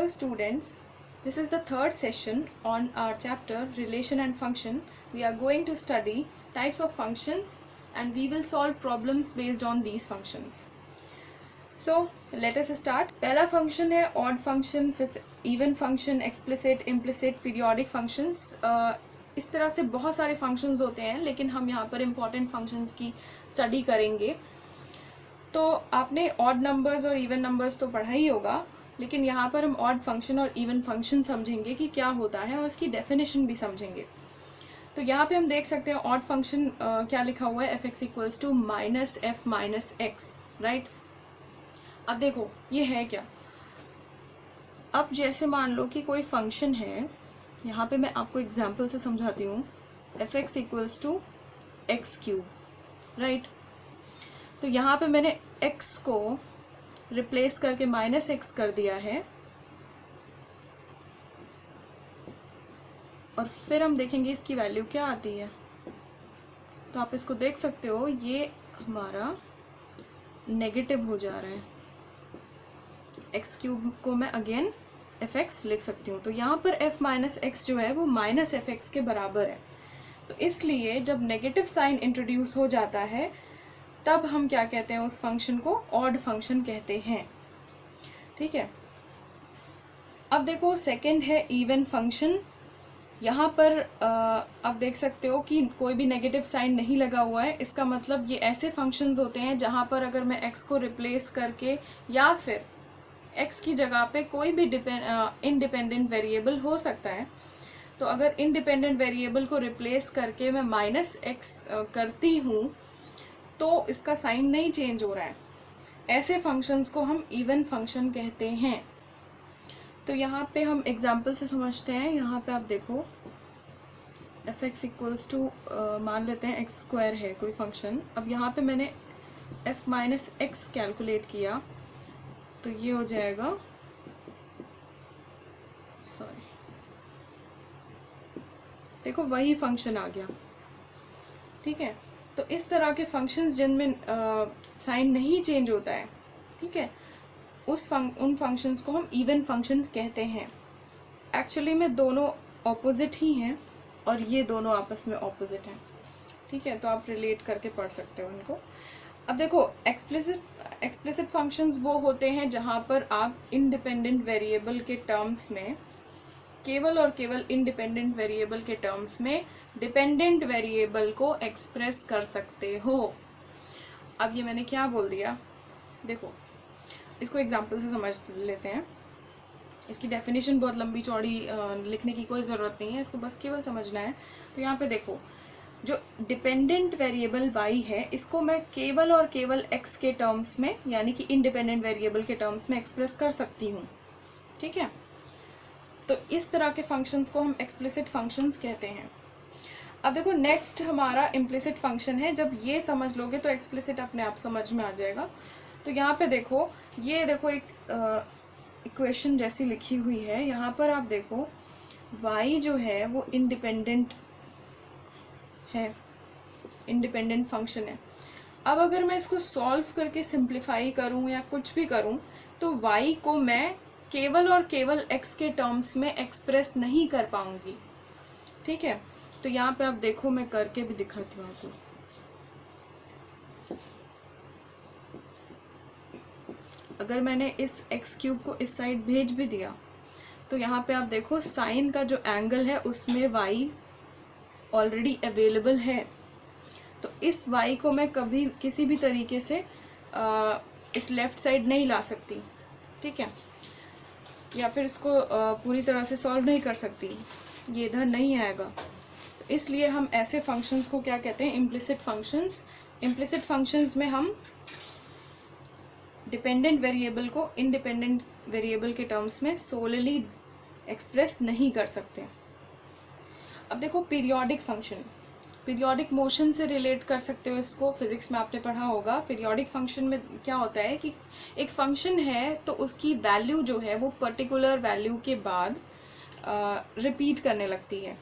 Hello students, this is the third session on our chapter Relation and Function. We are going to study types of functions and we will solve problems based on these functions. So let us start. पहला function है odd function, even function, explicit, implicit, periodic functions. इस तरह से बहुत सारे functions होते हैं, लेकिन हम यहाँ पर important functions की study करेंगे. तो आपने odd numbers और even numbers तो पढ़ा ही होगा, लेकिन यहाँ पर हम odd function और even function समझेंगे कि क्या होता है और उसकी definition भी समझेंगे. तो यहाँ पे हम देख सकते हैं odd function क्या लिखा हुआ है, f(x) equals to minus f minus x, right? अब देखो ये है क्या. अब जैसे मान लो कि कोई फंक्शन है, यहाँ पे मैं आपको एग्जाम्पल से समझाती हूँ. f(x) equals to x cube, right? तो यहाँ पे मैंने x को रिप्लेस करके माइनस एक्स कर दिया है, और फिर हम देखेंगे इसकी वैल्यू क्या आती है. तो आप इसको देख सकते हो, ये हमारा नेगेटिव हो जा रहा है. एक्स क्यूब को मैं अगेन एफ एक्स लिख सकती हूँ. तो यहाँ पर एफ माइनस एक्स जो है वो माइनस एफ एक्स के बराबर है. तो इसलिए जब नेगेटिव साइन इंट्रोड्यूस हो जाता है तब हम क्या कहते हैं, उस फंक्शन को ऑड फंक्शन कहते हैं. ठीक है. अब देखो सेकंड है इवन फंक्शन. यहाँ पर आप देख सकते हो कि कोई भी नेगेटिव साइन नहीं लगा हुआ है. इसका मतलब ये ऐसे फंक्शंस होते हैं जहाँ पर अगर मैं x को रिप्लेस करके या फिर x की जगह पे कोई भी इंडिपेंडेंट वेरिएबल हो सकता है. तो अगर इंडिपेंडेंट वेरिएबल को रिप्लेस करके मैं माइनस एक्स करती हूँ तो इसका साइन नहीं चेंज हो रहा है. ऐसे फंक्शंस को हम इवन फंक्शन कहते हैं. तो यहाँ पे हम एग्जाम्पल से समझते हैं. यहाँ पे आप देखो f(x) इक्वल्स टू मान लेते हैं x स्क्वायर है कोई फंक्शन. अब यहाँ पे मैंने f माइनस एक्स कैलकुलेट किया तो ये हो जाएगा, सॉरी, देखो वही फंक्शन आ गया. ठीक है. तो इस तरह के फंक्शंस जिनमें साइन नहीं चेंज होता है, ठीक है, उन फंक्शंस को हम इवन फंक्शंस कहते हैं. एक्चुअली में दोनों ऑपोजिट ही हैं और ये दोनों आपस में ऑपोजिट हैं. ठीक है. तो आप रिलेट करके पढ़ सकते हो इनको. अब देखो एक्सप्लिसिट फंक्शंस वो होते हैं जहाँ पर आप इंडिपेंडेंट वेरिएबल के टर्म्स में, केवल और केवल इंडिपेंडेंट वेरिएबल के टर्म्स में डिपेंडेंट वेरिएबल को एक्सप्रेस कर सकते हो. अब ये मैंने क्या बोल दिया, देखो इसको एग्जांपल से समझ लेते हैं. इसकी डेफिनेशन बहुत लंबी चौड़ी लिखने की कोई ज़रूरत नहीं है, इसको बस केवल समझना है. तो यहाँ पे देखो, जो डिपेंडेंट वेरिएबल y है इसको मैं केवल और केवल x के टर्म्स में, यानी कि इंडिपेंडेंट वेरिएबल के टर्म्स में एक्सप्रेस कर सकती हूँ. ठीक है. तो इस तरह के फंक्शंस को हम एक्सप्लिसिट फंक्शंस कहते हैं. अब देखो नेक्स्ट हमारा इम्प्लिसिट फंक्शन है. जब ये समझ लोगे तो एक्सप्लिसिट अपने आप समझ में आ जाएगा. तो यहाँ पे देखो, ये देखो एक इक्वेशन जैसी लिखी हुई है. यहाँ पर आप देखो y जो है वो इंडिपेंडेंट है, इंडिपेंडेंट फंक्शन है. अब अगर मैं इसको सॉल्व करके सिंप्लीफाई करूँ या कुछ भी करूँ तो y को मैं केवल और केवल x के टर्म्स में एक्सप्रेस नहीं कर पाऊंगी. ठीक है. तो यहाँ पे आप देखो, मैं करके भी दिखाती हूँ आपको. अगर मैंने इस x क्यूब को इस साइड भेज भी दिया तो यहाँ पे आप देखो साइन का जो एंगल है उसमें y ऑलरेडी अवेलेबल है. तो इस y को मैं कभी किसी भी तरीके से इस लेफ्ट साइड नहीं ला सकती. ठीक है. या फिर इसको पूरी तरह से सॉल्व नहीं कर सकती, ये इधर नहीं आएगा. इसलिए हम ऐसे फंक्शंस को क्या कहते हैं, इम्प्लिसिट फंक्शंस. इम्प्लिसिट फंक्शंस में हम डिपेंडेंट वेरिएबल को इंडिपेंडेंट वेरिएबल के टर्म्स में सोलली एक्सप्रेस नहीं कर सकते. अब देखो पीरियोडिक फंक्शन, पीरियोडिक मोशन से रिलेट कर सकते हो इसको. फिजिक्स में आपने पढ़ा होगा. पीरियोडिक फंक्शन में क्या होता है कि एक फंक्शन है तो उसकी वैल्यू जो है वो पर्टिकुलर वैल्यू के बाद रिपीट करने लगती है.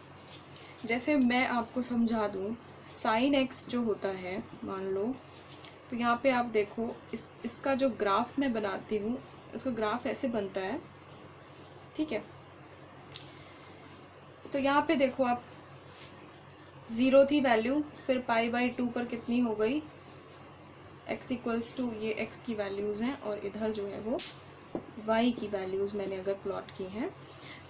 जैसे मैं आपको समझा दूँ, साइन एक्स जो होता है मान लो, तो यहाँ पे आप देखो इसका जो ग्राफ मैं बनाती हूँ, इसका ग्राफ ऐसे बनता है. ठीक है, तो यहाँ पे देखो आप 0 थी वैल्यू, फिर π/2 पर कितनी हो गई, x इक्वल्स टू ये x की वैल्यूज़ हैं और इधर जो है वो y की वैल्यूज़ मैंने अगर प्लॉट की हैं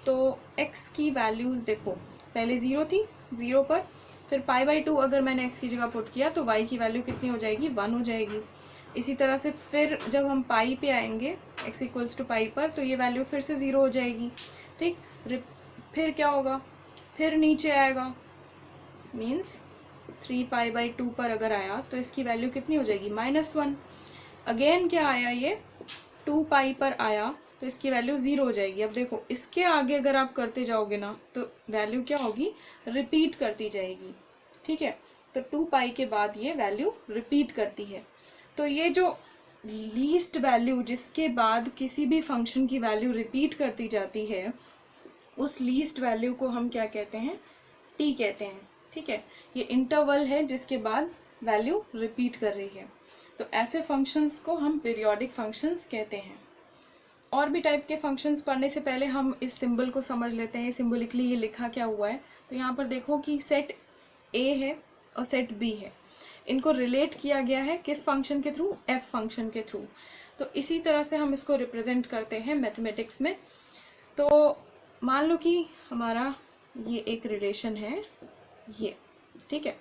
तो x की वैल्यूज़ देखो पहले 0 थी, 0 पर फिर π/2 अगर मैंने x की जगह पुट किया तो y की वैल्यू कितनी हो जाएगी, 1 हो जाएगी। इसी तरह से फिर जब हम पाई पे आएंगे x इक्वल्स टू पाई पर तो ये वैल्यू फिर से 0 हो जाएगी। ठीक, फिर क्या होगा, फिर नीचे आएगा, मीन्स 3π/2 पर अगर आया तो इसकी वैल्यू कितनी हो जाएगी, -1। अगेन क्या आया, ये 2π पर आया तो इसकी वैल्यू 0 हो जाएगी। अब देखो इसके आगे अगर आप करते जाओगे ना तो वैल्यू क्या होगी, रिपीट करती जाएगी। ठीक है, तो 2π के बाद ये वैल्यू रिपीट करती है। तो ये जो लीस्ट वैल्यू जिसके बाद किसी भी फंक्शन की वैल्यू रिपीट करती जाती है उस लीस्ट वैल्यू को हम क्या कहते हैं, t कहते हैं। ठीक है, ये इंटरवल है जिसके बाद वैल्यू रिपीट कर रही है। तो ऐसे फंक्शंस को हम पीरियोडिक फंक्शंस कहते हैं। और भी टाइप के फंक्शंस पढ़ने से पहले हम इस सिंबल को समझ लेते हैं, सिंबलिकली ये लिखा क्या हुआ है। तो यहाँ पर देखो कि सेट A है और सेट B है, इनको रिलेट किया गया है किस फंक्शन के थ्रू, f फंक्शन के थ्रू। तो इसी तरह से हम इसको रिप्रेजेंट करते हैं मैथमेटिक्स में। तो मान लो कि हमारा ये एक रिलेशन है ये, ठीक है।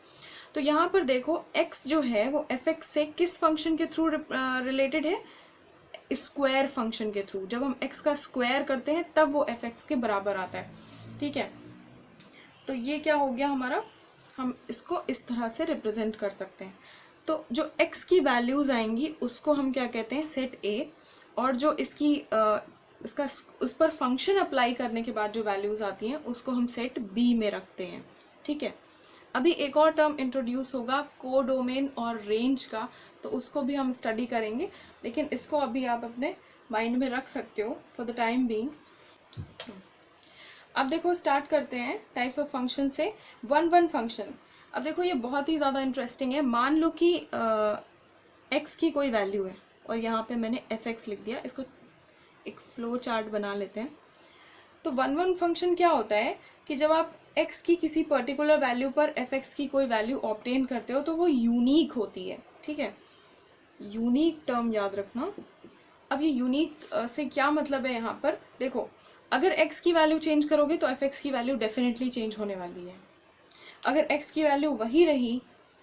तो यहाँ पर देखो x जो है वो fx से किस फंक्शन के थ्रू रिलेटेड है, स्क्वायर फंक्शन के थ्रू। जब हम x का स्क्वायर करते हैं तब वो fx के बराबर आता है। ठीक है, तो ये क्या हो गया हमारा, हम इसको इस तरह से रिप्रेजेंट कर सकते हैं। तो जो x की वैल्यूज आएंगी उसको हम क्या कहते हैं, सेट A, और जो इसकी इसका उस पर फंक्शन अप्लाई करने के बाद जो वैल्यूज आती हैं उसको हम सेट B में रखते हैं। ठीक है, अभी एक और टर्म इंट्रोड्यूस होगा कोडोमेन और रेंज का, तो उसको भी हम स्टडी करेंगे, लेकिन इसको अभी आप अपने माइंड में रख सकते हो फॉर द टाइम बीइंग। अब देखो स्टार्ट करते हैं टाइप्स ऑफ फंक्शन से। वन फंक्शन, अब देखो ये बहुत ही ज़्यादा इंटरेस्टिंग है। मान लो कि x की कोई वैल्यू है और यहाँ पे मैंने fx लिख दिया, इसको एक फ्लो चार्ट बना लेते हैं। तो वन फंक्शन क्या होता है कि जब आप x की किसी पर्टिकुलर वैल्यू पर fx की कोई वैल्यू ऑब्टेन करते हो तो वो यूनिक होती है। ठीक है, यूनिक टर्म याद रखना। अब ये यूनिक से क्या मतलब है, यहाँ पर देखो अगर x की वैल्यू चेंज करोगे तो fx की वैल्यू डेफिनेटली चेंज होने वाली है। अगर x की वैल्यू वही रही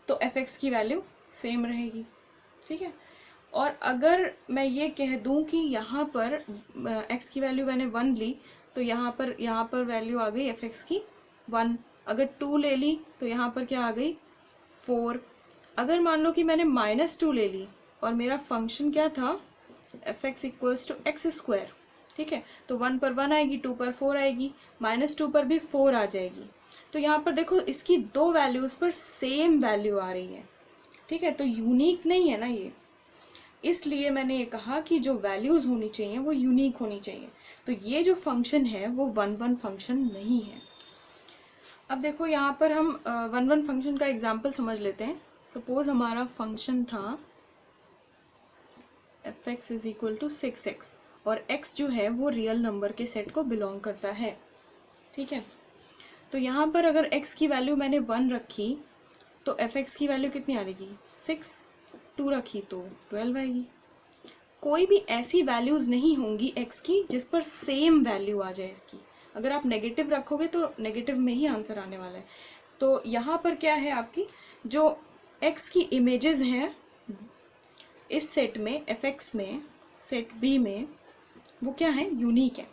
तो fx की वैल्यू सेम रहेगी। ठीक है, और अगर मैं ये कह दूं कि यहाँ पर x की वैल्यू मैंने 1 ली तो यहाँ पर वैल्यू आ गई fx की 1। अगर 2 ले ली तो यहाँ पर क्या आ गई 4। अगर मान लो कि मैंने -2 ले ली और मेरा फंक्शन क्या था, fx equals to x square. ठीक है, तो 1 पर 1 आएगी, 2 पर 4 आएगी, -2 पर भी 4 आ जाएगी। तो यहाँ पर देखो इसकी दो वैल्यूज़ पर सेम वैल्यू आ रही है। ठीक है, तो यूनिक नहीं है ना ये, इसलिए मैंने ये कहा कि जो वैल्यूज़ होनी चाहिए वो यूनिक होनी चाहिए। तो ये जो फंक्शन है वो वन फंक्शन नहीं है। अब देखो यहाँ पर हम वन फंक्शन का एग्जाम्पल समझ लेते हैं। सपोज हमारा फंक्शन था fx is equal to 6x और x जो है वो रियल नंबर के सेट को बिलोंग करता है। ठीक है, तो यहाँ पर अगर x की वैल्यू मैंने 1 रखी तो fx की वैल्यू कितनी आ रहेगी 6, 2 रखी तो 12 आएगी। कोई भी ऐसी वैल्यूज़ नहीं होंगी x की जिस पर सेम वैल्यू आ जाए इसकी। अगर आप नेगेटिव रखोगे तो नेगेटिव में ही आंसर आने वाला है। तो यहाँ पर क्या है, आपकी जो x की इमेजेस हैं इस सेट में fx में, सेट B में, वो क्या है, यूनिक है।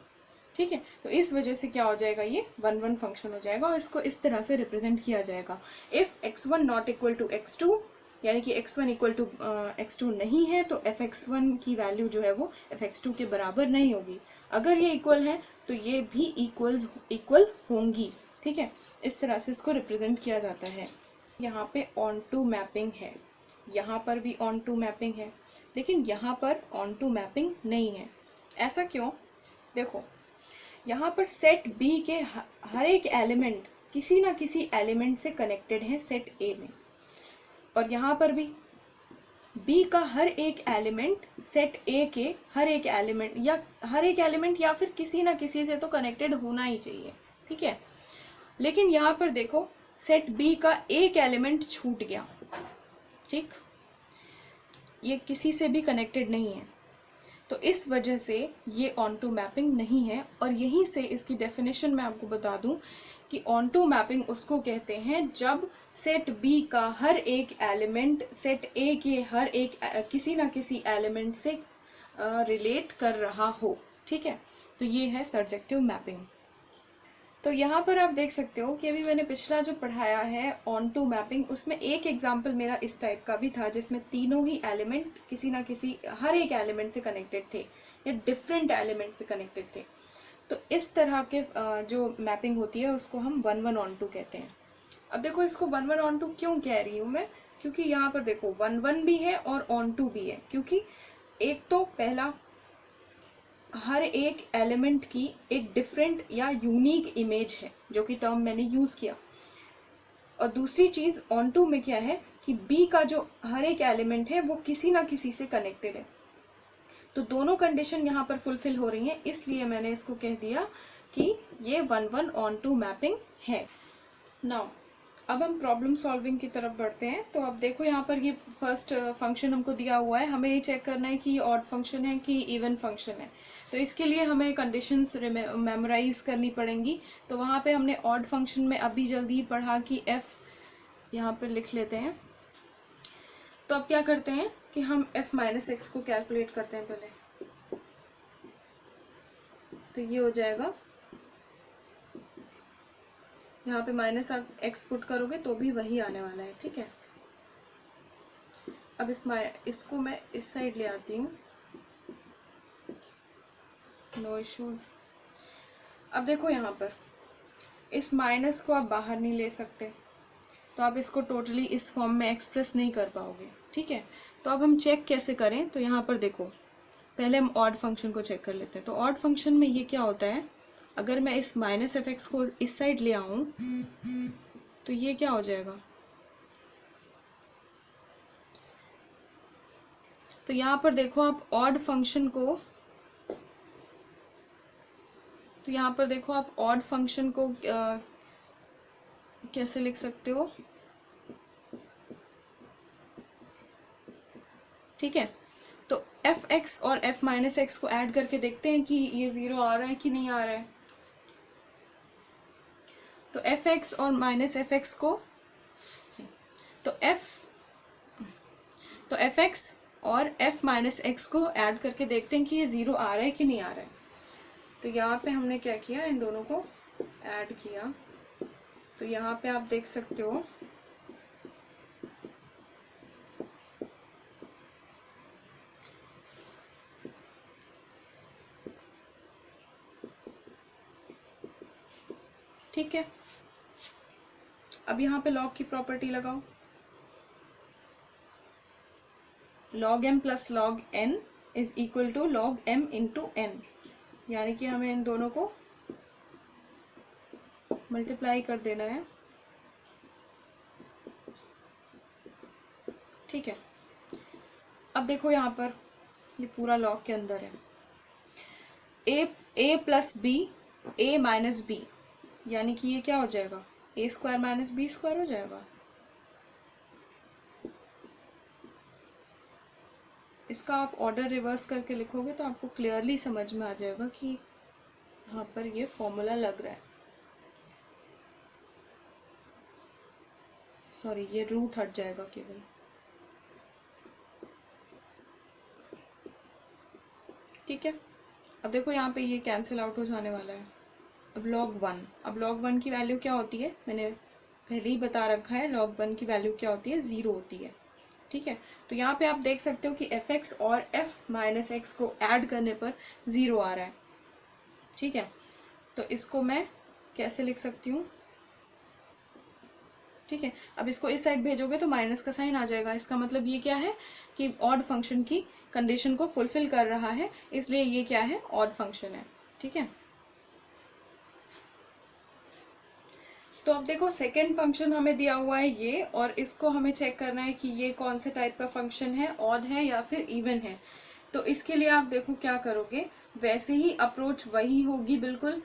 ठीक है, तो इस वजह से क्या हो जाएगा, ये वन फंक्शन हो जाएगा और इसको इस तरह से रिप्रेजेंट किया जाएगा। If x1 not equal to x2, यानी कि x1 इक्वल टू x2 नहीं है तो fx1 की वैल्यू जो है वो fx2 के बराबर नहीं होगी। अगर ये इक्वल है तो ये भी इक्वल होंगी। ठीक है, इस तरह से इसको रिप्रेजेंट किया जाता है। यहाँ पे ऑन टू मैपिंग है, यहाँ पर भी ऑन टू मैपिंग है, लेकिन यहाँ पर ऑन टू मैपिंग नहीं है। ऐसा क्यों, देखो यहाँ पर सेट B के हर एक एलिमेंट किसी ना किसी एलिमेंट से कनेक्टेड है सेट A में, और यहाँ पर भी B का हर एक एलिमेंट सेट ए के हर एक एलिमेंट या फिर किसी ना किसी से तो कनेक्टेड होना ही चाहिए, ठीक है। लेकिन यहाँ पर देखो सेट बी का एक एलिमेंट छूट गया, ठीक, ये किसी से भी कनेक्टेड नहीं है, तो इस वजह से ये ऑन टू मैपिंग नहीं है। और यहीं से इसकी डेफिनेशन मैं आपको बता दूं कि ऑन टू मैपिंग उसको कहते हैं जब सेट बी का हर एक एलिमेंट सेट ए के हर एक किसी ना किसी एलिमेंट से रिलेट कर रहा हो, ठीक है। तो ये है सर्जेक्टिव मैपिंग। तो यहाँ पर आप देख सकते हो कि अभी मैंने पिछला जो पढ़ाया है ऑन टू मैपिंग, उसमें एक एग्जाम्पल मेरा इस टाइप का भी था जिसमें तीनों ही एलिमेंट किसी ना किसी हर एक एलिमेंट से कनेक्टेड थे या डिफरेंट एलिमेंट से कनेक्टेड थे। तो इस तरह के जो मैपिंग होती है उसको हम 1-1 ऑन टू कहते हैं। अब देखो इसको 1-1 ऑन टू क्यों कह रही हूँ मैं, क्योंकि यहाँ पर देखो 1-1 भी है और ऑन टू भी है, क्योंकि एक तो पहला हर एक एलिमेंट की एक डिफरेंट या यूनिक इमेज है, जो कि टर्म मैंने यूज किया। और दूसरी चीज ऑन टू में क्या है कि बी का जो हर एक एलिमेंट है वो किसी ना किसी से कनेक्टेड है। तो दोनों कंडीशन यहाँ पर फुलफिल हो रही हैं, इसलिए मैंने इसको कह दिया कि ये 1-1 ऑन टू मैपिंग है। नाउ अब हम प्रॉब्लम सॉल्विंग की तरफ बढ़ते हैं। तो अब देखो यहाँ पर ये फर्स्ट फंक्शन हमको दिया हुआ है, हमें ये चेक करना है कि ये ऑड फंक्शन है कि इवन फंक्शन है। तो इसके लिए हमें कंडीशंस मेमोराइज करनी पड़ेंगी। तो वहाँ पे हमने ऑड फंक्शन में अभी जल्दी पढ़ा कि f यहाँ पर लिख लेते हैं। तो अब क्या करते हैं कि हम f माइनस एक्स को कैलकुलेट करते हैं पहले। तो ये हो जाएगा, यहाँ पे माइनस आप एक्स पुट करोगे तो भी वही आने वाला है, ठीक है। अब इसको मैं इस साइड ले आती हूँ, नो इश्यूज। अब देखो यहाँ पर इस माइनस को आप बाहर नहीं ले सकते, तो आप इसको टोटली इस फॉर्म में एक्सप्रेस नहीं कर पाओगे, ठीक है। तो अब हम चेक कैसे करें, तो यहाँ पर देखो पहले हम ऑड फंक्शन को चेक कर लेते हैं। तो ऑड फंक्शन में ये क्या होता है, अगर मैं इस माइनस एफ एक्स को इस साइड ले आऊं तो ये क्या हो जाएगा, तो यहाँ पर देखो आप ऑड फंक्शन को, तो यहाँ पर देखो आप ऑड फंक्शन को कैसे लिख सकते हो, ठीक है। तो एफ एक्स और एफ माइनस एक्स को ऐड करके देखते हैं कि ये 0 आ रहा है कि नहीं आ रहा है। तो एफ एक्स और माइनस एफ एक्स को, तो एफ एक्स और एफ माइनस एक्स को ऐड करके देखते हैं कि ये 0 आ रहा है कि नहीं आ रहा है। तो यहाँ पे हमने क्या किया, इन दोनों को ऐड किया। तो यहाँ पे आप देख सकते हो ठीक है। अब यहाँ पे लॉग की प्रॉपर्टी लगाओ, log m plus log n is equal to log m into n, यानी कि हमें इन दोनों को मल्टीप्लाई कर देना है, ठीक है। अब देखो यहाँ पर ये पूरा लॉग के अंदर है, a plus b a minus b, यानी कि ये क्या हो जाएगा, a square minus b square हो जाएगा। इसका आप ऑर्डर रिवर्स करके लिखोगे तो आपको क्लियरली समझ में आ जाएगा कि यहाँ पर ये फॉर्मूला लग रहा है। सॉरी, ये रूट हट जाएगा केवल, ठीक है। अब देखो यहाँ पे ये कैंसिल आउट हो जाने वाला है। अब log 1 की वैल्यू क्या होती है, मैंने पहले ही बता रखा है, log 1 की वैल्यू क्या होती है, 0 होती है, ठीक है। तो यहाँ पे आप देख सकते हो कि एफ एक्स और एफ माइनस एक्स को ऐड करने पर 0 आ रहा है, ठीक है। तो इसको मैं कैसे लिख सकती हूँ, ठीक है। अब इसको इस साइड भेजोगे तो माइनस का साइन आ जाएगा। इसका मतलब ये क्या है कि ऑड फंक्शन की कंडीशन को फुलफिल कर रहा है, इसलिए ये क्या है, ऑड फंक्शन है, ठीक है। तो अब देखो सेकेंड फंक्शन हमें दिया हुआ है ये, और इसको हमें चेक करना है कि ये कौन से टाइप का फंक्शन है, ऑड है या फिर इवन है। तो इसके लिए आप देखो क्या करोगे, वैसे ही अप्रोच वही होगी बिल्कुल।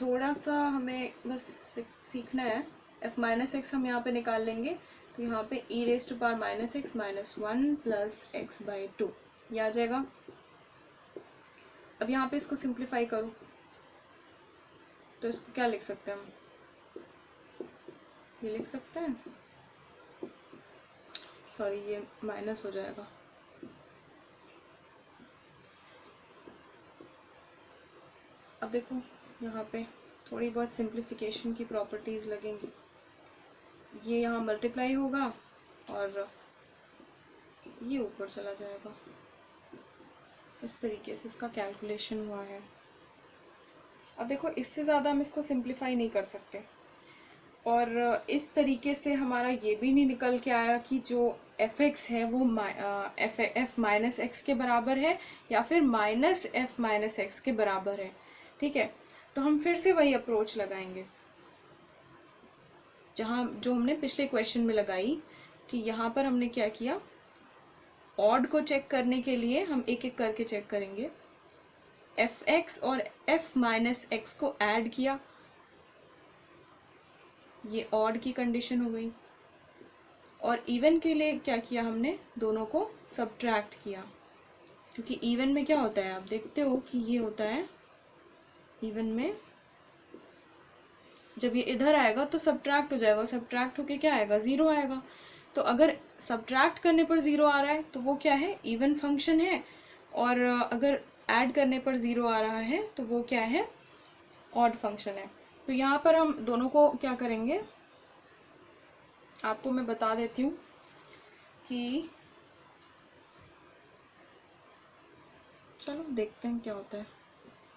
थोड़ा सा हमें बस सीखना है। f माइनस एक्स हम यहाँ पे निकाल लेंगे, तो यहाँ पे e raise to power minus x minus one plus x by two ये आ जाएगा। अब यहाँ पे इसको सिंप्लीफाई करो, तो इसको क्या लिख सकते हैं हम, ये लिख सकते हैं, सॉरी ये माइनस हो जाएगा। अब देखो यहाँ पे थोड़ी बहुत सिंप्लीफिकेशन की प्रॉपर्टीज लगेंगी। ये यहाँ मल्टीप्लाई होगा और ये ऊपर चला जाएगा। इस तरीके से इसका कैलकुलेशन हुआ है। अब देखो इससे ज़्यादा हम इसको सिंप्लीफाई नहीं कर सकते, और इस तरीके से हमारा ये भी नहीं निकल के आया कि जो एफ एक्स है वो एफ माइनस एक्स के बराबर है या फिर माइनस एफ माइनस एक्स के बराबर है। ठीक है, तो हम फिर से वही अप्रोच लगाएंगे जहाँ जो हमने पिछले क्वेश्चन में लगाई, कि यहाँ पर हमने क्या किया, ऑड को चेक करने के लिए हम एक एक करके चेक करेंगे। एफ एक्स और एफ माइनस एक्स को ऐड किया, ये ऑड की कंडीशन हो गई। और इवन के लिए क्या किया हमने, दोनों को सब्ट्रैक्ट किया, क्योंकि इवन में क्या होता है आप देखते हो कि ये होता है, इवन में जब ये इधर आएगा तो सब्ट्रैक्ट हो जाएगा, सब्ट्रैक्ट होके क्या आएगा, ज़ीरो आएगा। तो अगर सब्ट्रैक्ट करने पर ज़ीरो आ रहा है तो वो क्या है, इवन फंक्शन है, और अगर ऐड करने पर ज़ीरो आ रहा है तो वो क्या है, ऑड फंक्शन है। तो यहाँ पर हम दोनों को क्या करेंगे, आपको मैं बता देती हूँ कि चलो देखते हैं क्या होता है।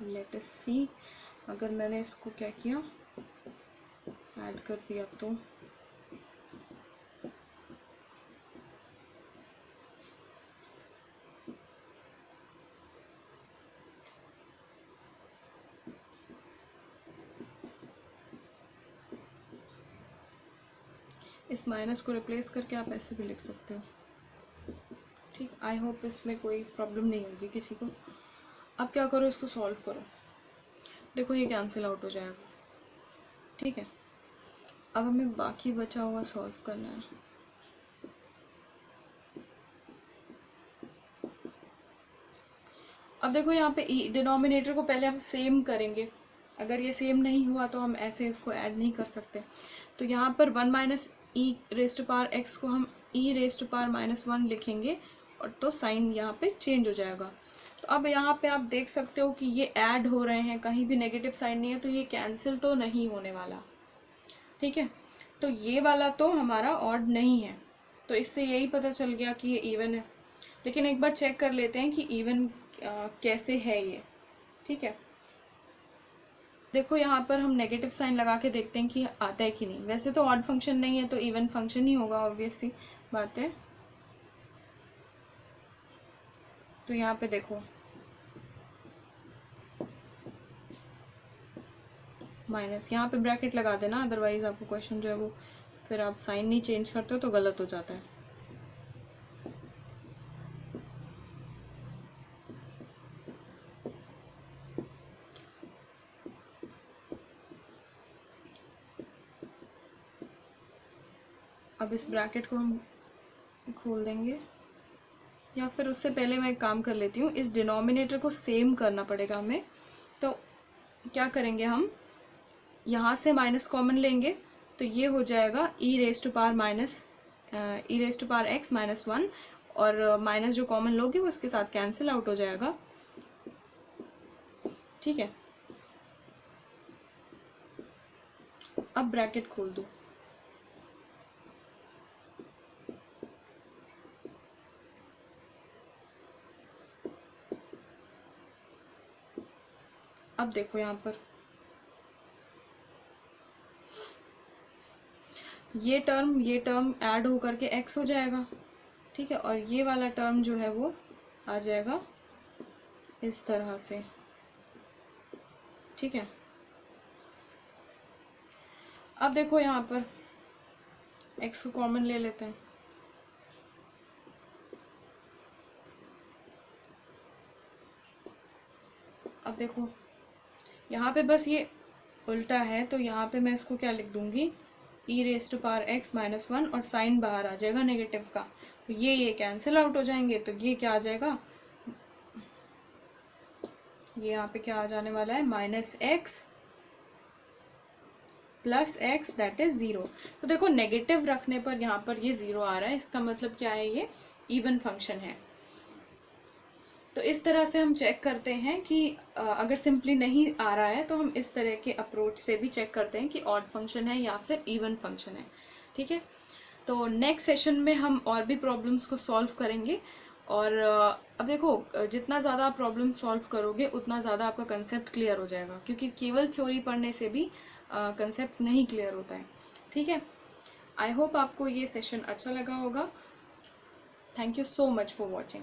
लेट अस सी, अगर मैंने इसको क्या किया, ऐड कर दिया तो इस माइनस को रिप्लेस करके आप ऐसे भी लिख सकते हो। ठीक, आई होप इसमें कोई प्रॉब्लम नहीं होगी किसी को। अब क्या करो, इसको सॉल्व करो, देखो ये कैंसिल आउट हो जाएगा। ठीक है, अब हमें बाकी बचा हुआ सॉल्व करना है। अब देखो यहाँ पे डिनोमिनेटर को पहले हम सेम करेंगे, अगर ये सेम नहीं हुआ तो हम ऐसे इसको ऐड नहीं कर सकते। तो यहाँ पर one minus e raise to power x को हम e raise to power minus one लिखेंगे, और तो साइन यहाँ पे चेंज हो जाएगा। तो अब यहाँ पे आप देख सकते हो कि ये ऐड हो रहे हैं, कहीं भी नेगेटिव साइन नहीं है, तो ये कैंसिल तो नहीं होने वाला। ठीक है, तो ये वाला तो हमारा ऑड नहीं है, तो इससे यही पता चल गया कि ये इवन है। लेकिन एक बार चेक कर लेते हैं कि इवन कैसे है ये। ठीक है, देखो यहाँ पर हम नेगेटिव साइन लगा के देखते हैं कि आता है कि नहीं। वैसे तो ऑड फंक्शन नहीं है तो इवन फंक्शन ही होगा, ऑब्वियस सी बात है। तो यहाँ पे देखो माइनस, यहाँ पे ब्रैकेट लगा देना, अदरवाइज आपको क्वेश्चन जो है वो फिर आप साइन नहीं चेंज करते हो तो गलत हो जाता है। अब इस ब्रैकेट को हम खोल देंगे, या फिर उससे पहले मैं एक काम कर लेती हूँ, इस डिनोमिनेटर को सेम करना पड़ेगा हमें। तो क्या करेंगे, हम यहाँ से माइनस कॉमन लेंगे, तो ये हो जाएगा e raise to power x minus one, और माइनस जो कॉमन लोगे वो इसके साथ कैंसिल आउट हो जाएगा। ठीक है, अब ब्रैकेट खोल दो, अब देखो यहाँ पर ये टर्म ऐड हो करके x हो जाएगा। ठीक है, और ये वाला टर्म जो है वो आ जाएगा इस तरह से। ठीक है, अब देखो यहाँ पर x को कॉमन ले लेते हैं, अब देखो यहाँ पे बस ये उल्टा है, तो यहाँ पे मैं इसको क्या लिख दूंगी, e⁻x-1 और साइन बाहर आ जाएगा नेगेटिव का, तो ये कैंसिल आउट हो जाएंगे, तो ये क्या आ जाएगा, ये यहाँ पे क्या आ जाने वाला है, -x + x दैट इज 0। तो देखो नेगेटिव रखने पर यहाँ पर ये 0 आ रहा है, इसका मतलब क्या है, ये इवन फंक्शन है। तो इस तरह से हम चेक करते हैं कि अगर सिंपली नहीं आ रहा है तो हम इस तरह के अप्रोच से भी चेक करते हैं कि ऑड फंक्शन है या फिर इवन फंक्शन है। ठीक है, तो नेक्स्ट सेशन में हम और भी प्रॉब्लम्स को सॉल्व करेंगे। और अब देखो जितना ज़्यादा आप प्रॉब्लम सॉल्व करोगे उतना ज़्यादा आपका कंसेप्ट क्लियर हो जाएगा, क्योंकि केवल थ्योरी पढ़ने से भी कंसेप्ट नहीं क्लियर होता है। ठीक है, आई होप आपको ये सेशन अच्छा लगा होगा। Thank you so much for watching.